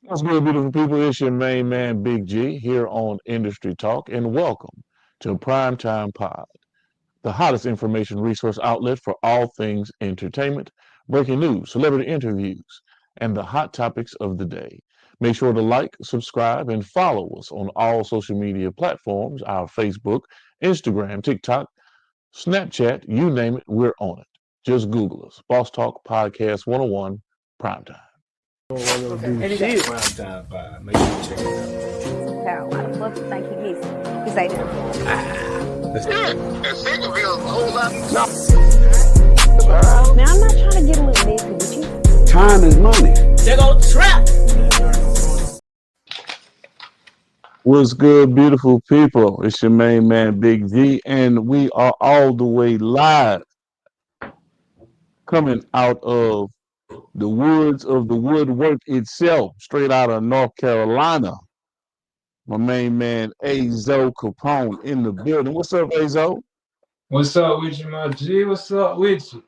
What's good, beautiful people? It's your main man, Big G, here on Industry Talk, and welcome to Primetime Pod, the hottest information resource outlet for all things entertainment, breaking news, celebrity interviews, and the hot topics of the day. Make sure to like, subscribe, and follow us on all social media platforms, our Facebook, Instagram, TikTok, Snapchat, you name it, we're on it. Just Google us. Boss Talk Podcast 101 Primetime. We're gonna do And he shit. got prime time vibe. Make sure you check it Pow. Why the fuck you think he missing? He say that. out. Shit, and second bill a whole lot. Now I'm not trying to get a little messy with you. Time is money. They go trap. What's good, beautiful people? It's your main man, Big G, and we are all the way live coming out of the woods of the woodwork itself, straight out of North Carolina. My main man, Ayzo Capone, in the building. What's up, Ayzo? What's up with you, my G? What's up with you?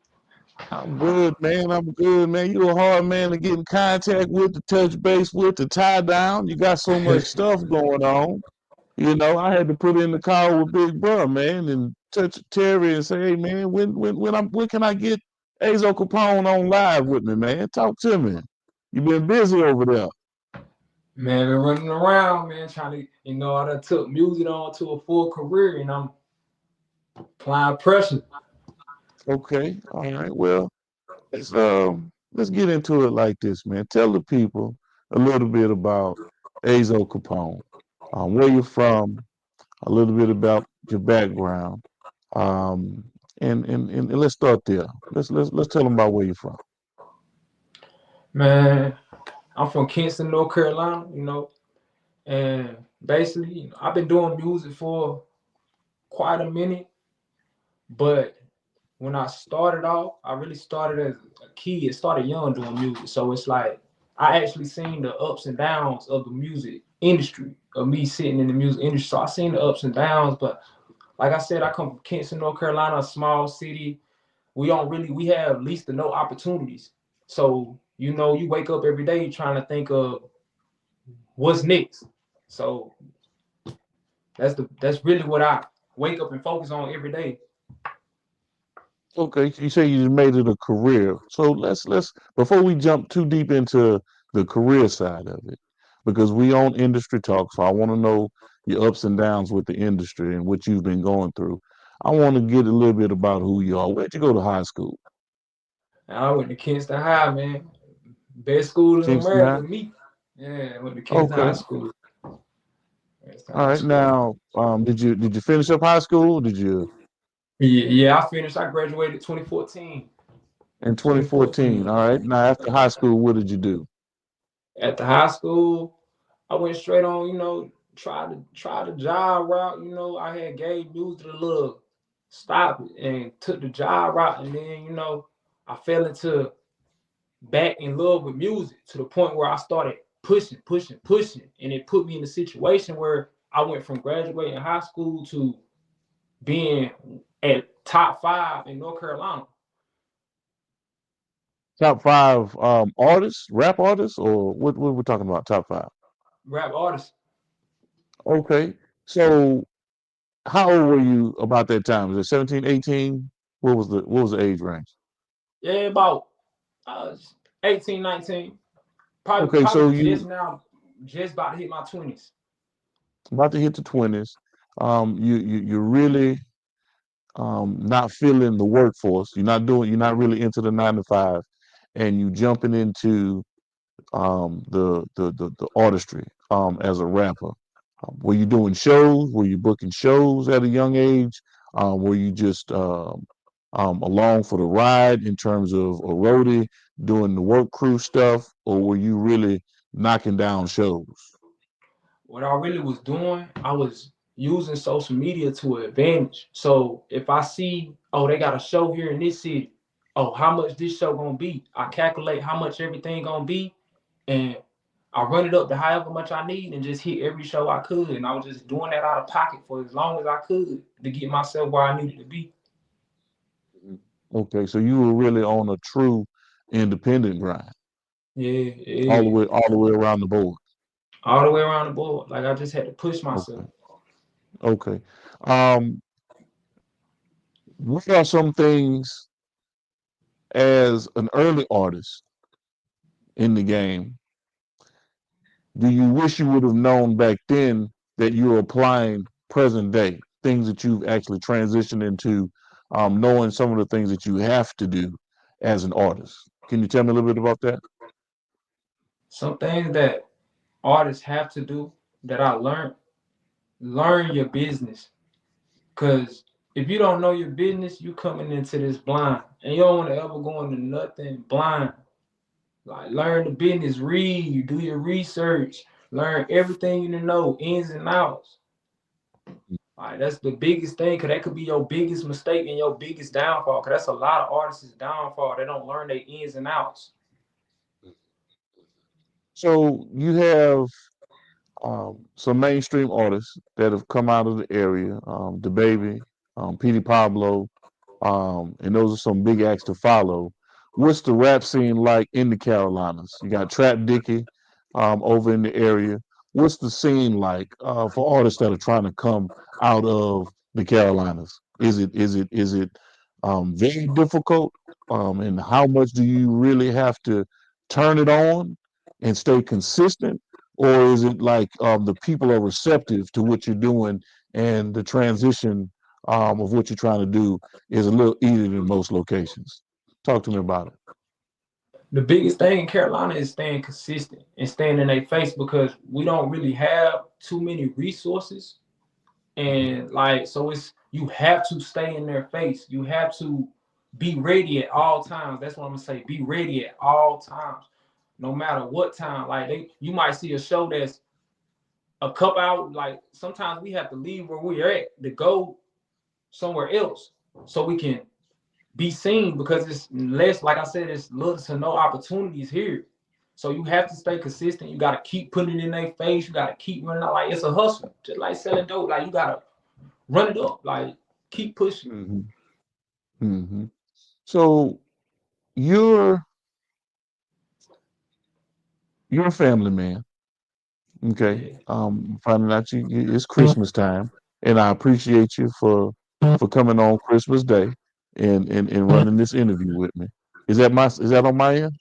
I'm good, man. I'm good, man. You a hard man to get in contact with, to touch base with, to tie down. You got so much stuff going on. You know, I had to put in the call with Big Bro, man, and touch Terry and say, hey, man, when can I get Azo Capone on live with me, man? Talk to me. You been busy over there. Man, been running around, man, trying to, I done took music on to a full career and I'm applying pressure. Okay, all right. Well, let's get into it like this, man. Tell the people a little bit about Azo Capone, where you're from, a little bit about your background, um, and let's start there. Let's tell them about where you're from. Man, I'm from Kingston, North Carolina, and basically, I've been doing music for quite a minute, but when I started off, I really started as a kid, started young doing music. So it's like I actually seen the ups and downs of the music industry, of me sitting in the music industry. So I seen the ups and downs, but like I said, I come from Kingston, North Carolina, a small city. We have least to no opportunities. So, you wake up every day trying to think of what's next. So that's really what I wake up and focus on every day. Okay, you say you made it a career. So let's before we jump too deep into the career side of it, because we own industry talk, so I want to know your ups and downs with the industry and what you've been going through. I want to get a little bit about who you are. Where'd you go to high school? And I went to Kingston High, man. Best school in Kingston America, High. me. Yeah, I went to Kingston High Okay. School. Kingston All High right. School. Now, did you finish up high school? Did you Yeah, I finished. I graduated 2014. in 2014? 2014. All right. Now, after high school, what did you do? At the high school, I went straight on, try the job route. I had gave music a little stop and took the job route, and then I fell into back in love with music to the point where I started pushing, pushing, pushing, and it put me in a situation where I went from graduating high school to being at top 5 in North Carolina. Top five artists, rap artists, or what we're talking about? Top five. Rap artist. Okay. So how old were you about that time? Was it 17, 18? What was the age range? Yeah, about uh, 18, 19. Probably Okay, so probably you just about to hit my 20s. about to hit the 20s. You're really not feeling the workforce. You're not really into the 9 to 5, and you jumping into the artistry as a rapper. Were you doing shows? Were you booking shows at a young age? Were you just along for the ride in terms of a roadie doing the work crew stuff, or were you really knocking down shows? What I really was doing, I was using social media to an advantage. So if I see, oh, they got a show here in this city, oh, how much this show gonna be? I calculate how much everything gonna be, and I run it up to however much I need and just hit every show I could. And I was just doing that out of pocket for as long as I could to get myself where I needed to be. Okay, so you were really on a true independent grind. Yeah, all the yeah. way around the board. All the way around the board. Like I just had to push myself. Okay. Okay. Um, what are some things as an early artist in the game do you wish you would have known back then that you're applying present day? Things that you've actually transitioned into, knowing some of the things that you have to do as an artist. Can you tell me a little bit about that? Some things that artists have to do that I learn your business. Cause if you don't know your business, you coming into this blind. And you don't want to ever go into nothing blind. Like learn the business, read, do your research, learn everything you need to know, ins and outs. Like that's the biggest thing, cause that could be your biggest mistake and your biggest downfall. Cause that's a lot of artists' downfall. They don't learn their ins and outs. So you have some mainstream artists that have come out of the area, the Baby, Petey Pablo, and those are some big acts to follow. What's the rap scene like in the Carolinas? You got Trap Dicky over in the area. What's the scene like for artists that are trying to come out of the Carolinas? Is it very difficult? And how much do you really have to turn it on and stay consistent? Or is it like the people are receptive to what you're doing and the transition of what you're trying to do is a little easier than most locations? Talk to me about it. The biggest thing in Carolina is staying consistent and staying in their face because we don't really have too many resources. And like, so it's you have to stay in their face. You have to be ready at all times. That's what I'm gonna say. Be ready at all times, no matter what time. Like you might see a show that's a couple hours. Like sometimes we have to leave where we're at to go somewhere else so we can be seen because it's less, like I said, it's little to no opportunities here. So you have to stay consistent. You gotta keep putting it in their face. You gotta keep running out. Like it's a hustle, just like selling dope. Like you gotta run it up. Like keep pushing. Hmm. Hmm. So you're you're a family man, okay? Yeah. Finding out it's Christmas time, and I appreciate you for coming on Christmas Day and running this interview with me. Is that on my end?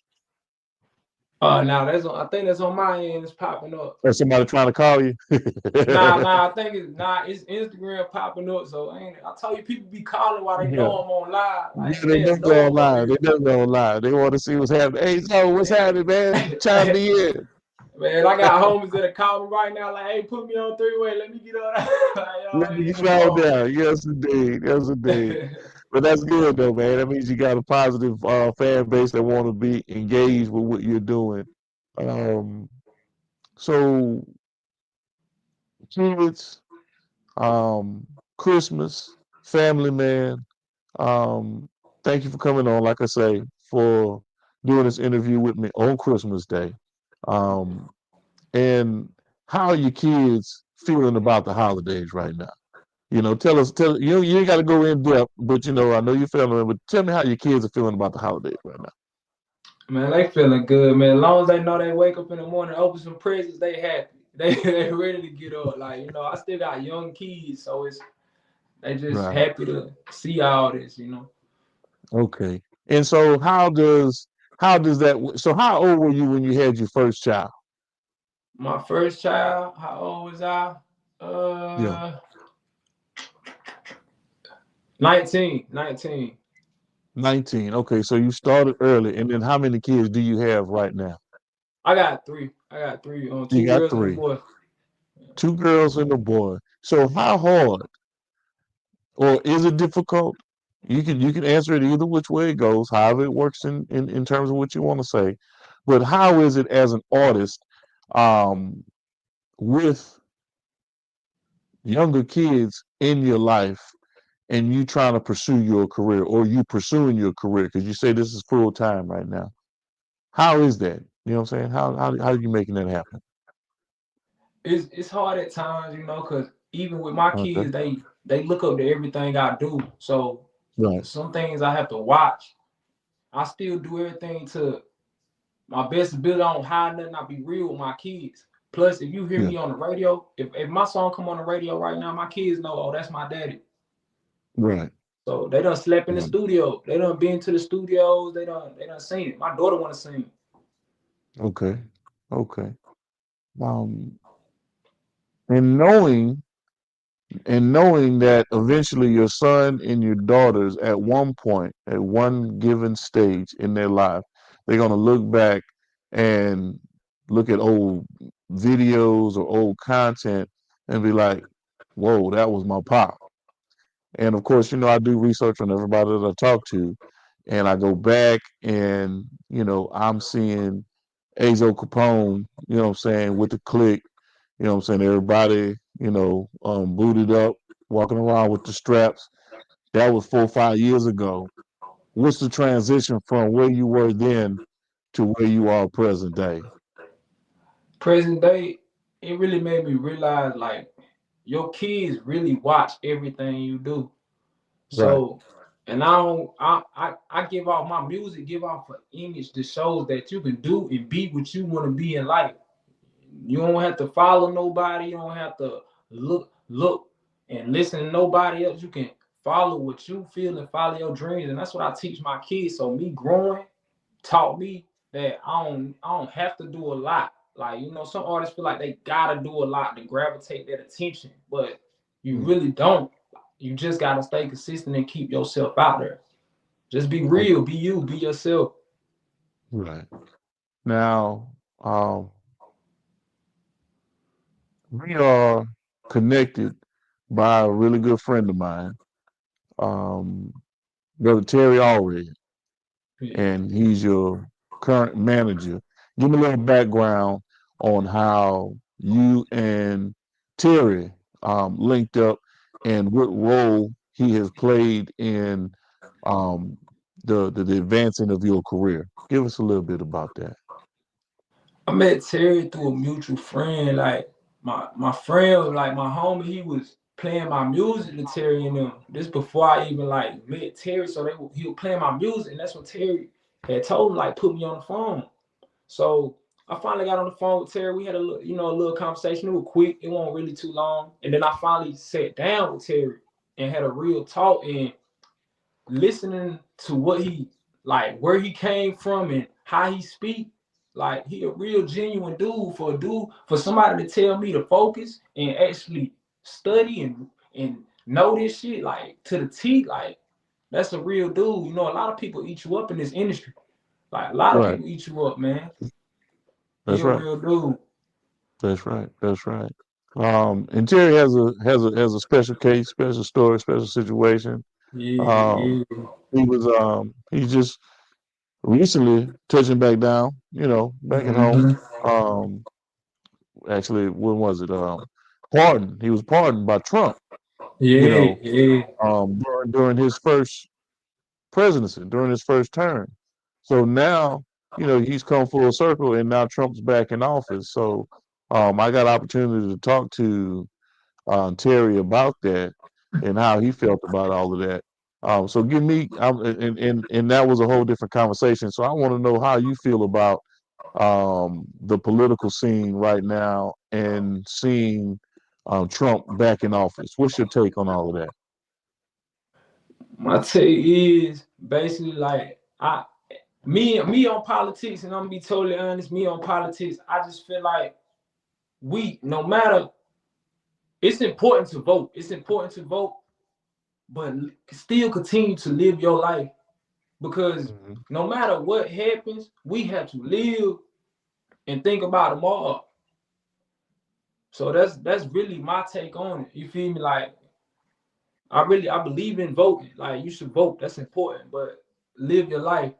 Now that's on, I think that's on my end. It's popping up. Or somebody trying to call you? Nah. I think it's Instagram popping up. So I told you people be calling while they Yeah. know I'm on live. Yeah, Like they they never go annoying over online. They here. never go online. They want to see what's happening. Hey, so what's happening, man? Chime me in. Man, I got homies that are calling right now, like, hey, put me on three-way. Let me get on. Like, Let y'all me ain't get no you out phone. there. Yes, indeed. Yes, indeed. But that's good, though, man. That means you got a positive fan base that want to be engaged with what you're doing. Um, so, kids, um, Christmas, family man. Um, thank you for coming on. Like I say, for doing this interview with me on Christmas Day. Um, and how are your kids feeling about the holidays right now? Tell you ain't got to go in depth, but I know you're feeling it. But tell me how your kids are feeling about the holidays right now. Man, they feeling good, man. As long as they know they wake up in the morning, open some presents, they happy. They ready to get up. Like, I still got young kids, so they just Right. happy to see all this. Okay. And so how does that? So how old were you when you had your first child? My first child, how old was I? Yeah. 19. 19. Okay. So you started early, and then how many kids do you have right now? I got three, You two got girls and a three, boy. two girls and a boy. So how hard, or is it difficult? You can answer it either which way it goes, however it works in terms of what you want to say. But how is it as an artist, um, with younger kids in your life and you trying to pursue your career or you pursuing your career because you say this is full time right now? How is that? You know what I'm saying? How are you making that happen? It's hard at times, because even with my Okay. kids, they look up to everything I do. So Right. some things I have to watch. I still do everything to my best ability, I don't hide nothing. I be real with my kids. Plus, if you hear Yeah. me on the radio, if my song come on the radio right now, my kids know, oh, that's my daddy. Right. So they done slept in the Right. studio. They done been to the studios. They done seen it. My daughter want to sing. Okay. Okay. Um, and knowing that eventually your son and your daughters at one point, at one given stage in their life, they're gonna look back and look at old videos or old content and be like, "Whoa, that was my pop." And of course, I do research on everybody that I talk to, and I go back and I'm seeing Ayzo Capone, what I'm saying, with the click, what I'm saying, everybody, booted up, walking around with the straps. That was 4 or 5 years ago. What's the transition from where you were then to where you are present day? Present day, it really made me realize like your kids really watch everything you do. Right. So, and I don't, I give off my music, give off an image that shows that you can do and be what you want to be in life. You don't have to follow nobody. You don't have to look and listen to nobody else. You can follow what you feel and follow your dreams. And that's what I teach my kids. So me growing taught me that I don't have to do a lot. Like, some artists feel like they gotta do a lot to gravitate that attention, but you Mm. really don't. You just gotta stay consistent and keep yourself out there. Just be Oh, real, be you, be yourself. right. Now, we are connected by a really good friend of mine, um, Brother Terry Allred, Yeah. and he's your current manager. Give me a little background on how you and Terry linked up and what role he has played in um, the advancing of your career. Give us a little bit about that. I met Terry through a mutual friend. Like my friend, like my homie, he was playing my music to Terry and them. This before I even like met Terry, so he was playing my music, and that's when Terry had told him like put me on the phone. So I finally got on the phone with Terry. We had a little conversation. It was quick. It wasn't really too long. And then I finally sat down with Terry and had a real talk. And listening to what he like, where he came from and how he speak, like he a real genuine dude for somebody to tell me to focus and actually study and know this shit like to the T, like that's a real dude. A lot of people eat you up in this industry. Like a lot of Right. people eat you up, man. He That's a right. real dude. That's right. That's right. And Terry has a special case, special story, special situation. Um, Yeah, yeah. he's just recently touching back down, back at home. Mm-hmm. Um, actually, when was it? Pardoned. He was pardoned by Trump, you Yeah, know, yeah. during his first presidency, during his first term. So now, he's come full circle, and now Trump's back in office. So I got opportunity to talk to Terry about that and how he felt about all of that. So give me, and that was a whole different conversation. So I want to know how you feel about the political scene right now and seeing Trump back in office. What's your take on all of that? My take is basically like me on politics, and I'm gonna be totally honest, me on politics, I just feel like we, no matter, it's important to vote. It's important to vote, but still continue to live your life because Mhm. no matter what happens, we have to live and think about tomorrow. So that's really my take on it. You feel me? Like I believe in voting. Like you should vote. That's important, but live your life.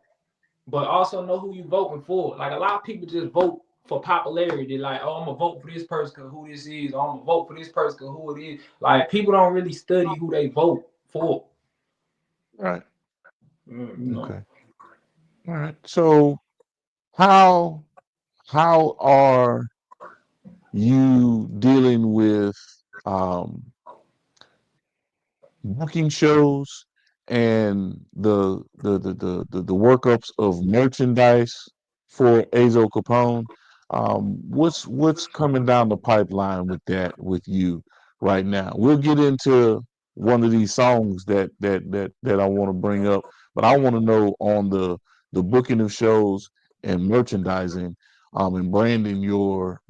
But also know who you voting for. Like a lot of people just vote for popularity. They're like, oh, I'm gonna vote for this person because who this is. Or I'm gonna vote for this person because who it is. Like people don't really study who they vote for. Right. Mm, You know. Okay. All right. So how how are you dealing with um, booking shows and the workups of merchandise for Ayzo Capone. What's coming down the pipeline with that with you right now? We'll get into one of these songs that I want to bring up, but I want to know on the booking of shows and merchandising, and branding your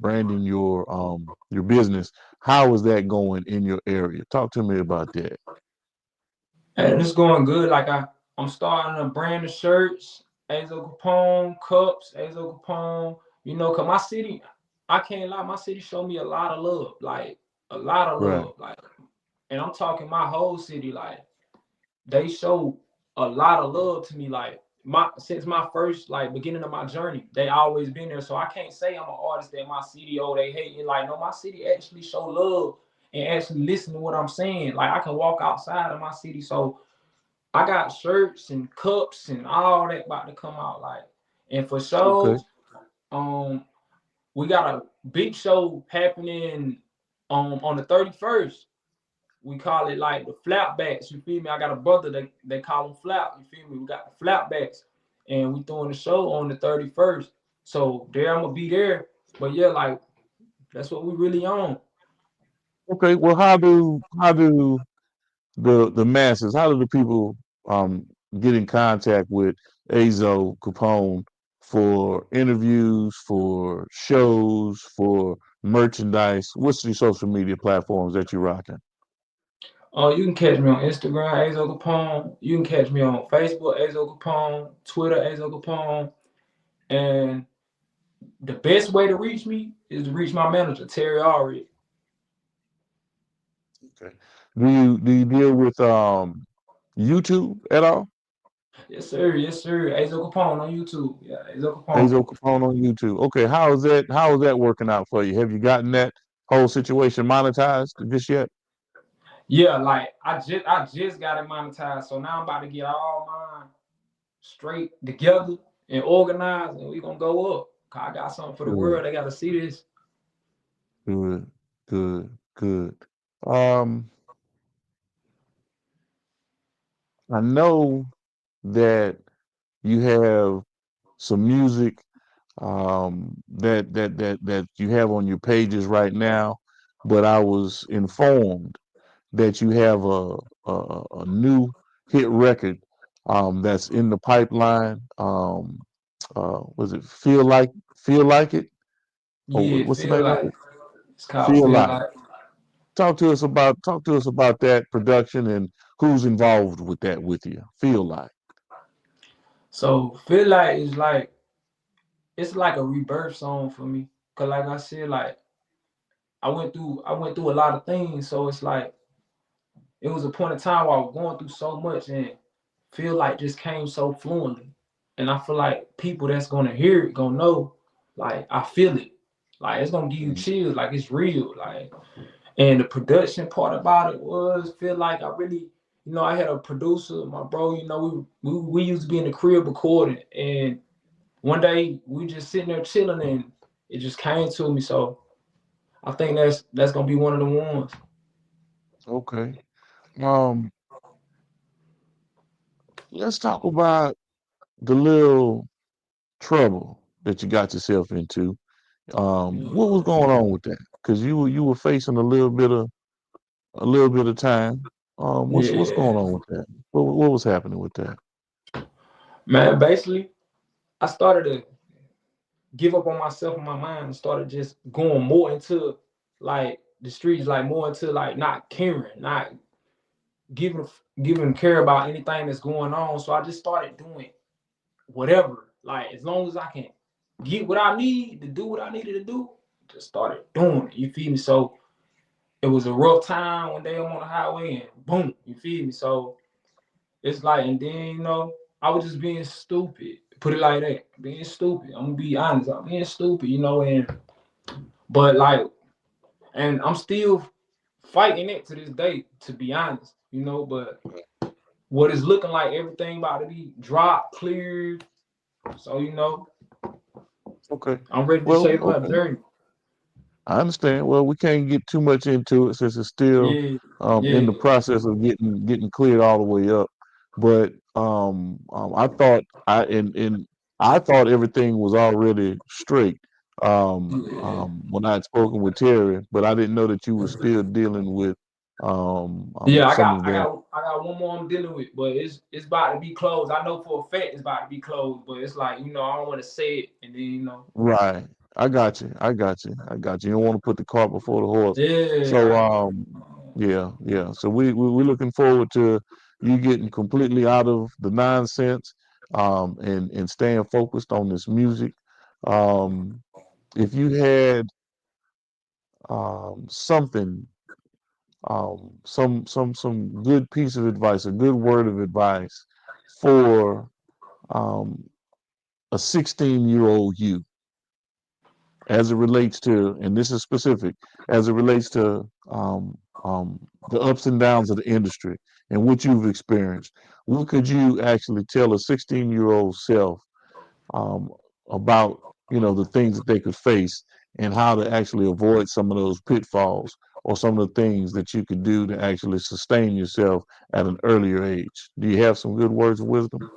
business. How is that going in your area? Talk to me about that. And it's going good. Like I'm starting a brand of shirts, Ayzo Capone, cups, Ayzo Capone. You know, cause my city, I can't lie, my city showed me a lot of love, like a lot of Right. love, like, and I'm talking my whole city, like they show a lot of love to me, like my since my first like beginning of my journey, they always been there. So I can't say I'm an artist that my city, oh, they hate me. Like, no, my city actually show love and actually listen to what I'm saying. Like I can walk outside of my city. So I got shirts and cups and all that about to come out. Like, and for Okay. shows, um, we got a big show happening on the 31st. We call it like the flapbacks. You feel me? I got a brother that they call them flap. You feel me? We got the flapbacks, and we throwing the show on the 31st. So there I'm gonna be there. But yeah, like that's what we really on. Okay. Well, how do the masses, how do the people um, get in contact with Azo Capone for interviews, for shows, for merchandise? What's the social media platforms that you're rocking? You can catch me on Instagram, Ayzo Capone. You can catch me on Facebook, Ayzo Capone, Twitter, Ayzo Capone, and the best way to reach me is to reach my manager, Terry Already. Okay. Do you deal with YouTube at all? Yes, sir. Yes, sir. Ayzo Capone on YouTube. Yeah, Ayzo Capone. Azo Capone on YouTube. Okay, how is that working out for you? Have you gotten that whole situation monetized just yet? Yeah, like I just got it monetized, so now I'm about to get all mine straight together and organized, and we gonna go up. 'Cause I got something for the Good, world. They gotta see this. good, good, good. Um, I know that you have some music that you have on your pages right now, but I was informed that you have a new hit record that's in the pipeline. Was it Feel Like It? Oh, Yeah, what's the feel name of like it? it's called Feel feel Like. like. Talk to us about that production and who's involved with that with you. Feel Like. So feel like is like it's like a rebirth song for me. Cause like I said, like I went through a lot of things. So it's like it was a point in time where I was going through so much and feel like just came so fluently. And I feel like people that's gonna hear it gonna know, like I feel it. Like it's gonna give you Mhm. chills, like it's real. Like and the production part about it was feel like I really, I had a producer, my bro, we used to be in the crib recording and one day we just sitting there chilling and it just came to me. So I think that's gonna be one of the ones. Okay. Um, let's talk about the little trouble that you got yourself into. What was going on with that? Because you were facing a little bit of time. What's Yeah. going on with that? What was happening with that? Man, basically I started to give up on myself and my mind and started just going more into like the streets, like more into like not caring, not giving giving care about anything that's going on. So I just started doing whatever. Like as long as I can get what I need to do what I needed to do, just started doing it. You feel me? So it was a rough time one day I'm on the highway and boom, you feel me? So it's like and then I was just being stupid. Put it like that. Being stupid. I'm gonna be honest. I'm being stupid, and but like and I'm still fighting it to this day, to be honest, but what is looking like everything about to be dropped, cleared. So, Okay. I'm ready to Well, chase my okay. journey. I understand. Well, we can't get too much into it since it's still Yeah, in yeah, the process of getting cleared all the way up. But I thought I in I thought everything was already straight Yeah. when I had spoken with Terry, but I didn't know that you were still dealing with Yeah, I some got of I that. got I got one more I'm dealing with, but it's about to be closed. I know for a fact it's about to be closed, but it's like, I don't want to say it and then. Right. I got you. I got you. I got you. You don't want to put the cart before the horse. Yeah, So yeah, yeah. So we're looking forward to you getting completely out of the nonsense and staying focused on this music. Um if you had something some good piece of advice, a good word of advice for um a 16-year-old you as it relates to, and this is specific, as it relates to the ups and downs of the industry and what you've experienced. What could you actually tell a 16-year-old self um, about, the things that they could face and how to actually avoid some of those pitfalls or some of the things that you could do to actually sustain yourself at an earlier age? Do you have some good words of wisdom?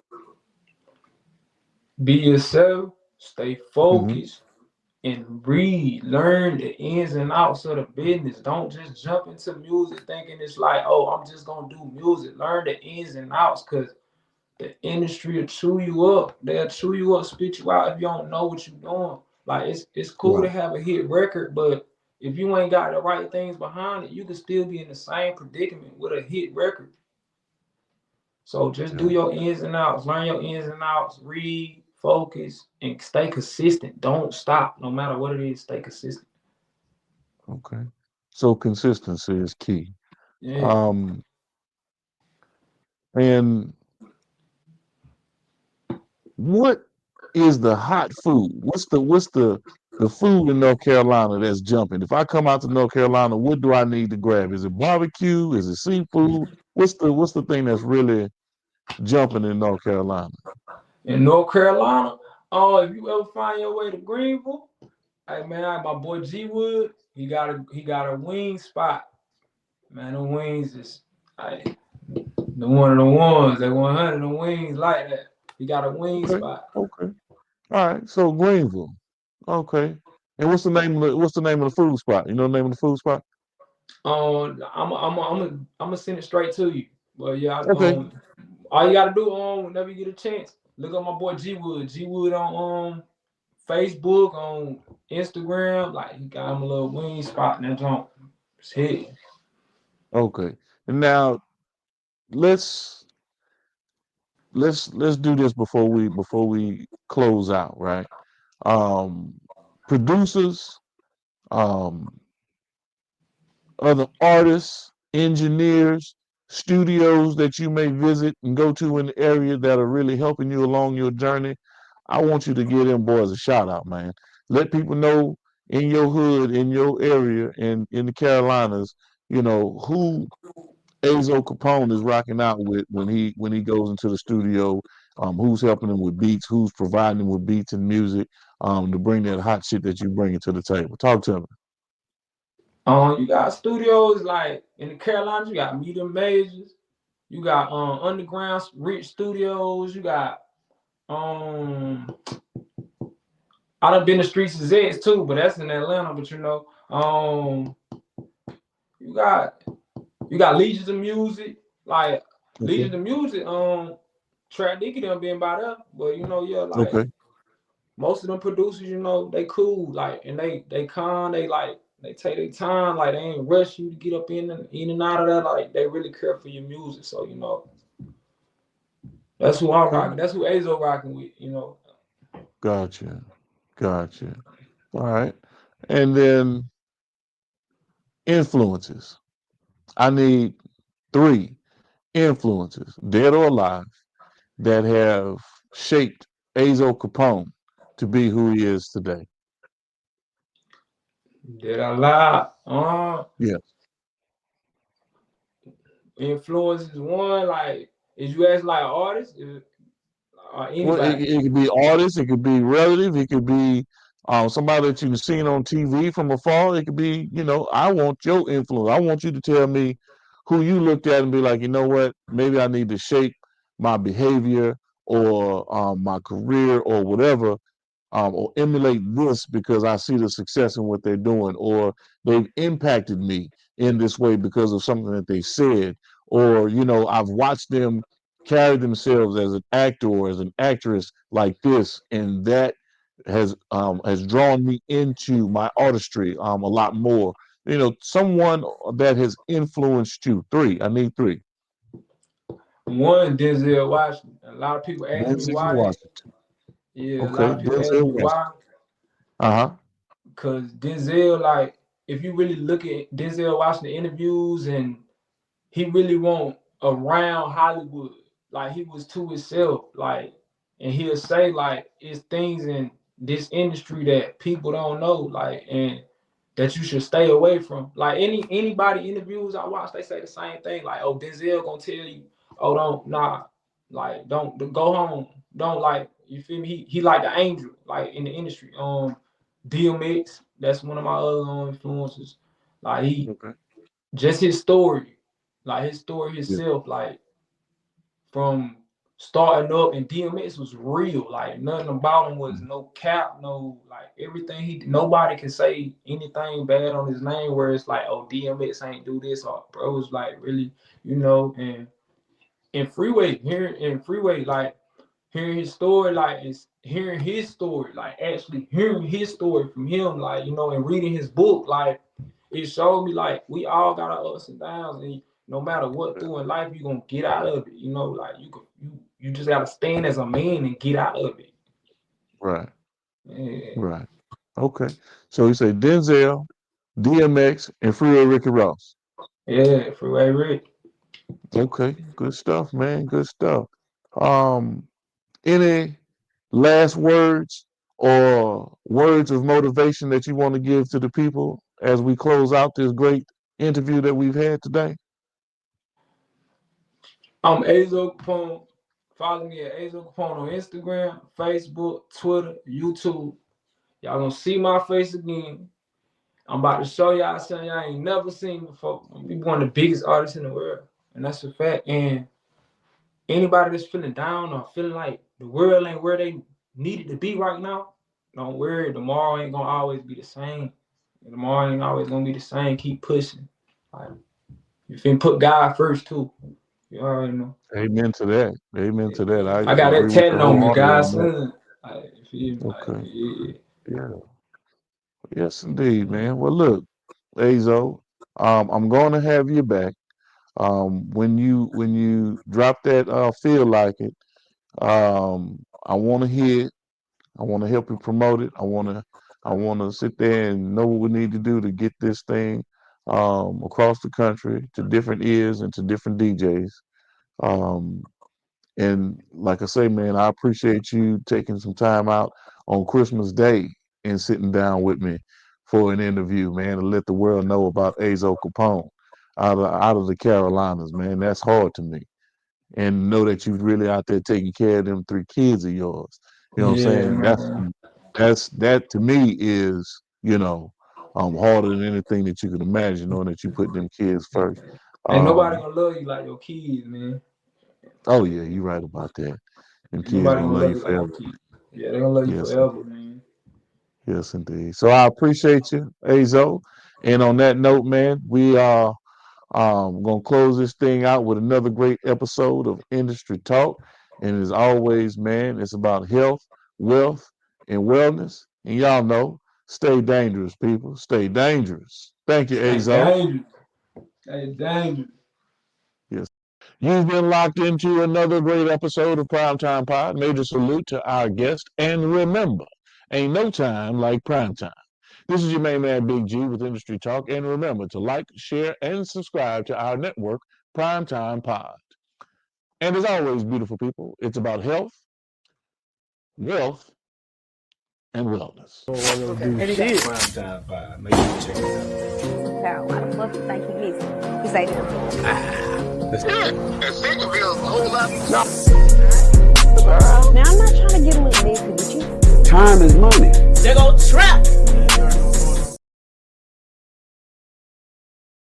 be yourself, stay Hmm. focused, and read, learn the ins and outs of the business. Don't just jump into music thinking it's like, oh, I'm just gonna do music. Learn the ins and outs, cause the industry will chew you up. They'll chew you up, spit you out if you don't know what you're doing. Like it's cool to Right. have a hit record, but if you ain't got the right things behind it, you can still be in the same predicament with a hit record. So just do Yeah. your ins and outs, learn your ins and outs, read, focus, and stay consistent. Don't stop, no matter what it is. Stay consistent. Okay. So consistency is key. Yeah. Um, and what is the hot food? What's the food in North Carolina that's jumping? If I come out to North Carolina, what do I need to grab? Is it barbecue? Is it seafood? What's the thing that's really jumping in North Carolina? In North Carolina, oh, if you ever find your way to Greenville, hey man, my boy G Wood, he got a wing spot. Man, the wings is like the one of the ones, they 100 the wings like that. He got a wing Okay, spot. okay, all right. So Greenville, okay. And what's the name of the food spot? You know the name of the food spot? I'm gonna send it straight to you. But yeah, Okay, all you gotta do whenever you get a chance, look up my boy G Wood. G Wood on Facebook, on Instagram. Like he got him a little wing spot in that joint. It's hit. okay. And now let's let's do this before we close out, right? Um, producers, um, other artists, engineers, studios that you may visit and go to in the area that are really helping you along your journey. I want you to give them boys a shout out, man. Let people know in your hood, in your area, in the Carolinas, who Ayzo Capone is rocking out with when he goes into the studio. Who's helping him with beats? Who's providing him with beats and music to bring that hot shit that you bring it to the table? Talk to me. You got studios like in the Carolinas. You got Medium Majors. You got Underground Rich Studios. You got um. I done been to Streets of Zeds too, but that's in Atlanta. But you got Legions of Music, like Okay. Legions of Music. Trap Dicky done been by there, but yeah, like Okay. most of them producers, they cool, like, and they calm, they take their time, like they ain't rush you to get up in and out of that, like they really care for your music. So that's who I'm Okay. rocking. That's who Ayzo rocking with. Gotcha. Gotcha. All right. And then influences. I need three influences, dead or alive, that have shaped Azo Capone to be who he is today. Did I lie? Yeah. Influence is one. Like, is you ask like artists or Well, it, anybody? it could be artists, it could be relative, it could be somebody that you've seen on TV from afar. It could be, I want your influence. I want you to tell me who you looked at and be like, you know what, maybe I need to shape my behavior or my career or whatever, or emulate this because I see the success in what they're doing, or they've impacted me in this way because of something that they said, or I've watched them carry themselves as an actor or as an actress like this, and that has drawn me into my artistry a lot more. Someone that has influenced you. Three. I need three. One, Denzel Washington. A lot of people ask me Denzel why that. Washington. Yeah, a lot Okay, of people ask Denzel me Washington. why. Uh-huh. Because Denzel, like, if you really look at Denzel Washington interviews, and he really won't around Hollywood. Like, he was to himself. Like, and he'll say, like, it's things in this industry that people don't know, like, and that you should stay away from. Like, anybody interviews I watch, they say the same thing. Like, oh, Denzel gonna tell you, oh, don't go home. Don't, like, you feel me? He like the angel, like, in the industry. DMX, that's one of my other influences. Like, he Okay. just his story, like his story Yeah. himself, like from starting up, and DMX was real. Like, nothing about him was no cap, no, like, everything nobody can say anything bad on his name where it's like, oh, DMX ain't do this, or bro was like really, and in Freeway, like, hearing his story, like, is hearing his story, like, actually hearing his story from him, like, and reading his book, like, it showed me, like, we all got our ups and downs, and no matter what through in life, you're gonna get out of it. Like, you just gotta stand as a man and get out of it. Right. Yeah, Right. Okay. So you say Denzel, DMX, and Freeway Ricky Ross. yeah, Freeway Rick. Okay. Good stuff, man. Good stuff. Um, any last words or words of motivation that you want to give to the people as we close out this great interview that we've had today? I'm Ayzo Capone. Follow me at Ayzo Capone on Instagram, Facebook, Twitter, YouTube. Y'all gonna see my face again. I'm about to show y'all something y'all ain't never seen before. We one of the biggest artists in the world, and that's a fact. And anybody that's feeling down or feeling like the world ain't where they need it to be right now, don't worry. Tomorrow ain't gonna always be the same. Tomorrow ain't always gonna be the same. Keep pushing. Like, you finna put God first too. You already know. Amen to that. Amen to that. I I got that agree with you tatted on me, wholeheartedly God's on that. son. Like, you feel me? Like, Okay. yeah. Yeah. Yes, indeed, man. Well, look, Azo, I'm going to have you back. When you drop that feel like it, I want to hear it. I want to help you promote it. I want to sit there and know what we need to do to get this thing across the country to different ears and to different DJs. Um, and like I say, man, I appreciate you taking some time out on Christmas Day and sitting down with me for an interview, man, and let the world know about Ayzo Capone out of the Carolinas, man. That's hard to me. And know that you're really out there taking care of them three kids of yours. You know what I'm Yeah, saying? man. That to me is, harder than anything that you could imagine, knowing that you put them kids first. Ain't nobody Um, gonna love you like your kids, man. oh yeah, you're right about that. Them Ain't kids nobody gonna gonna love love you you like your forever. kids. Yeah, they gonna love you Yes, forever, man. yes, indeed. So I appreciate you, Azo. And on that note, man, we are gonna close this thing out with another great episode of Industry Talk. And as always, man, it's about health, wealth, and wellness. And y'all know, stay dangerous, people. Stay dangerous. Thank you, Stay Azo. dangerous. Stay dangerous. Yes. You've been locked into another great episode of Primetime Pod. Major salute to our guest. And remember, ain't no time like prime time. This is your main man, Big G, with Industry Talk. And remember to like, share, and subscribe to our network, Primetime Pod. And as always, beautiful people, it's about health, wealth, and wellness. Don't want to do shit. Prime time vibe. Make sure you check it Child, why the fuck you think he missing? He say that. Yeah, and second bill a whole lot. Now, I'm not trying to get a little messy with you. Time is money. out. They go trap.